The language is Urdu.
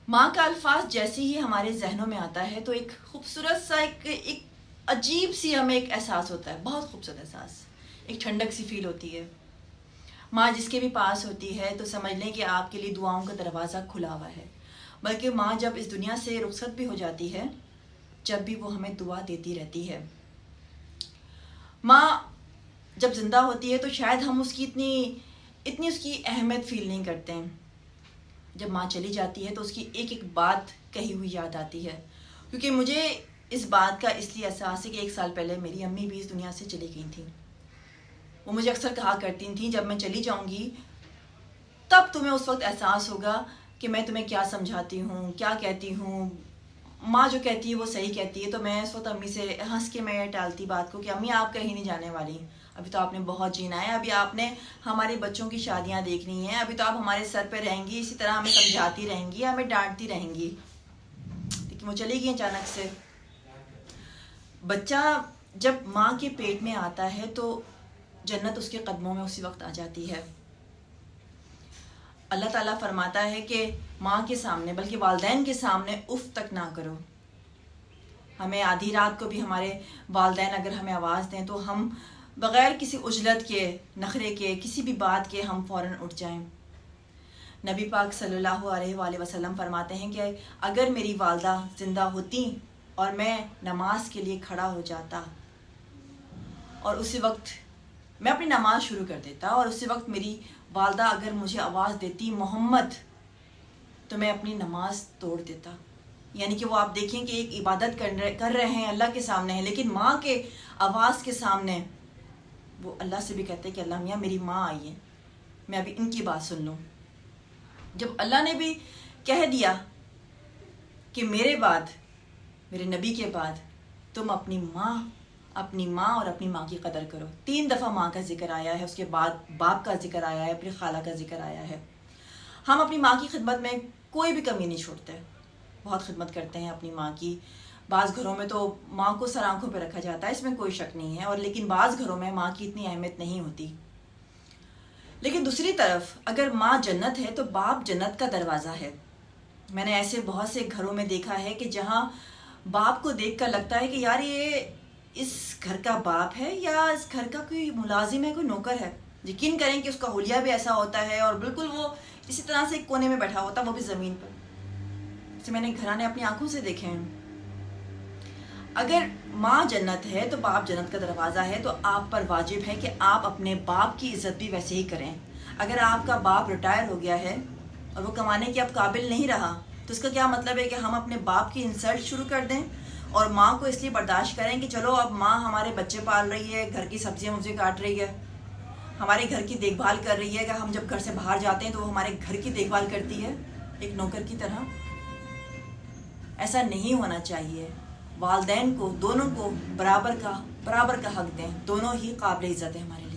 ماں کا الفاظ جیسے ہی ہمارے ذہنوں میں آتا ہے تو ایک خوبصورت سا ایک عجیب سی ہمیں ایک احساس ہوتا ہے، بہت خوبصورت احساس، ایک ٹھنڈک سی فیل ہوتی ہے۔ ماں جس کے بھی پاس ہوتی ہے تو سمجھ لیں کہ آپ کے لیے دعاؤں کا دروازہ کھلا ہوا ہے۔ بلکہ ماں جب اس دنیا سے رخصت بھی ہو جاتی ہے، جب بھی وہ ہمیں دعا دیتی رہتی ہے۔ ماں جب زندہ ہوتی ہے تو شاید ہم اس کی اتنی اس کی اہمیت فیل نہیں کرتے ہیں۔ جب ماں چلی جاتی ہے تو اس کی ایک ایک بات کہی ہوئی یاد آتی ہے، کیونکہ مجھے اس بات کا اس لیے احساس ہے کہ 1 سال پہلے میری امی بھی اس دنیا سے چلی گئی تھیں۔ وہ مجھے اکثر کہا کرتی تھیں جب میں چلی جاؤں گی تب تمہیں اس وقت احساس ہوگا کہ میں تمہیں کیا سمجھاتی ہوں، کیا کہتی ہوں۔ ماں جو کہتی ہے وہ صحیح کہتی ہے۔ تو میں اس وقت امی سے ہنس کے میں ٹالتی بات کو کہ امی آپ کہیں نہیں جانے والی، ابھی تو آپ نے بہت جینا ہے، ابھی آپ نے ہمارے بچوں کی شادیاں دیکھنی ہیں، ابھی تو آپ ہمارے سر پہ رہیں گی، اسی طرح ہمیں سمجھاتی رہیں گی، ہمیں ڈانٹتی رہیں گی۔ لیکن وہ چلی گئی اچانک سے۔ بچہ جب ماں کے پیٹ میں آتا ہے تو جنت اس کے قدموں میں اسی وقت آ جاتی ہے۔ اللہ تعالیٰ فرماتا ہے کہ ماں کے سامنے بلکہ والدین کے سامنے اف تک نہ کرو۔ ہمیں آدھی رات کو بھی ہمارے والدین اگر ہمیں آواز دیں تو ہم بغیر کسی عجلت کے، نخرے کے، کسی بھی بات کے ہم فوراً اٹھ جائیں۔ نبی پاک صلی اللہ علیہ وآلہ وسلم فرماتے ہیں کہ اگر میری والدہ زندہ ہوتی اور میں نماز کے لیے کھڑا ہو جاتا اور اسی وقت میں اپنی نماز شروع کر دیتا اور اسی وقت میری والدہ اگر مجھے آواز دیتی محمد، تو میں اپنی نماز توڑ دیتا۔ یعنی کہ وہ آپ دیکھیں کہ ایک عبادت کر رہے ہیں، اللہ کے سامنے ہیں، لیکن ماں کے آواز کے سامنے وہ اللہ سے بھی کہتے کہ اللہ میاں میری ماں آئی ہے، میں ابھی ان کی بات سن لوں۔ جب اللہ نے بھی کہہ دیا کہ میرے بعد، میرے نبی کے بعد تم اپنی ماں اور اپنی ماں کی قدر کرو۔ 3 دفعہ ماں کا ذکر آیا ہے، اس کے بعد باپ کا ذکر آیا ہے، پھر خالہ کا ذکر آیا ہے۔ ہم اپنی ماں کی خدمت میں کوئی بھی کمی نہیں چھوڑتے، بہت خدمت کرتے ہیں اپنی ماں کی۔ بعض گھروں میں تو ماں کو سر آنکھوں پہ رکھا جاتا ہے، اس میں کوئی شک نہیں ہے، اور لیکن بعض گھروں میں ماں کی اتنی اہمیت نہیں ہوتی۔ لیکن دوسری طرف اگر ماں جنت ہے تو باپ جنت کا دروازہ ہے۔ میں نے ایسے بہت سے گھروں میں دیکھا ہے کہ جہاں باپ کو دیکھ کر لگتا ہے کہ یار یہ اس گھر کا باپ ہے یا اس گھر کا کوئی ملازم ہے، کوئی نوکر ہے۔ یقین کریں کہ اس کا حلیہ بھی ایسا ہوتا ہے اور بالکل وہ اسی طرح سے ایک کونے میں بیٹھا ہوتا ہے، وہ بھی زمین پر۔ اسے میں نے گھرانے اپنی آنکھوں سے دیکھے ہیں۔ اگر ماں جنت ہے تو باپ جنت کا دروازہ ہے، تو آپ پر واجب ہے کہ آپ اپنے باپ کی عزت بھی ویسے ہی کریں۔ اگر آپ کا باپ ریٹائر ہو گیا ہے اور وہ کمانے کے اب قابل نہیں رہا تو اس کا کیا مطلب ہے کہ ہم اپنے باپ کی انسلٹ شروع کر دیں اور ماں کو اس لیے برداشت کریں کہ چلو اب ماں ہمارے بچے پال رہی ہے، گھر کی سبزیاں مجھے کاٹ رہی ہے، ہمارے گھر کی دیکھ بھال کر رہی ہے، کہ ہم جب گھر سے باہر جاتے ہیں تو وہ ہمارے گھر کی دیکھ بھال کرتی ہے ایک نوکر کی طرح۔ ایسا نہیں ہونا چاہیے۔ والدین کو دونوں کو برابر کا حق دیں، دونوں ہی قابل عزت ہے ہمارے لیے۔